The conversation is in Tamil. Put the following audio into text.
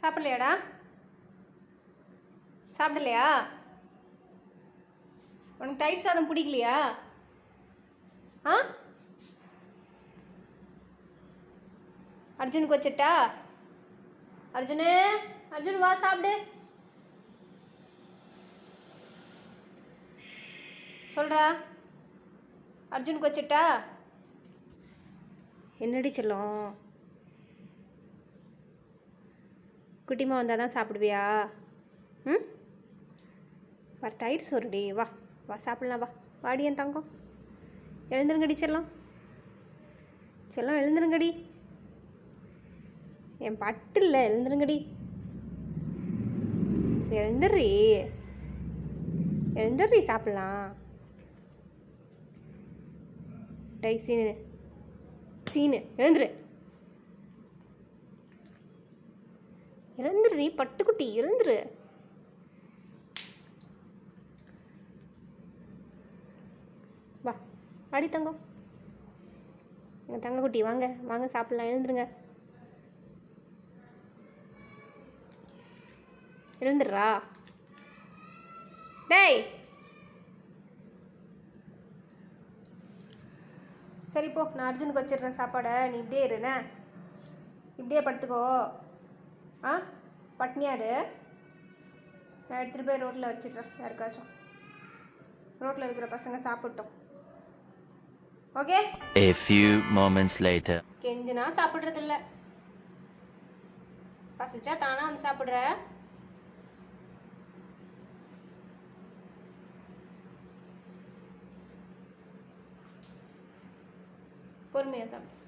சாப்பிடலையாடா? சாப்பிடலையா? உனக்கு தயிர் சாதம் பிடிக்கலையா? ஆ, அர்ஜுனுக்கு வச்சிட்டா? அர்ஜுனு, அர்ஜுன் வா சாப்பிடு. சொல்கிறா, அர்ஜுனுக்கு வச்சிட்டா? என்னடி செல்லம், குட்டிமா வந்தால் தான் சாப்பிடுவியா? ம், வர தயிர் சோறுடி. வா வா சாப்பிட்லாம், வா வாடி என் தங்கம். எழுந்துருங்கடி செல்லம், செல்லம் எழுந்துருங்கடி. என் பட்டு இல்லை, எழுந்துருங்கடி. எழுந்துடுறி, எழுந்துடுறி, சாப்பிட்லாம். டை சீனு, சீனு எழுந்துரு, எழுந்துடுறி பட்டுக்குட்டி, எழுந்துரு. வா வாடி தங்கம், எங்கள் தங்கக்குட்டி வாங்க வாங்க சாப்பிட்லாம். எழுந்துருங்க, எழுந்துடுறா. டேய், சரி போ, நான் அர்ஜுனுக்கு வச்சிடுறேன் சாப்பாடை. நீ இப்படியே இருண்ணே, இப்படியே படுத்துக்கோ. ஆ, பட்னியாரு. நான் எடுத்துகிட்டு போய் ரோட்டில் வச்சிடுறேன். யாருக்காச்சும் ரோட்டில் இருக்கிற பசங்க சாப்பிட்டோம். Okay. A few moments later. கெஞ்சுனா சாப்பிட்றதில்ல, பசிச்சா தானா வந்து சாப்பிட்ற. பொறுமையாக சாப்பிடு.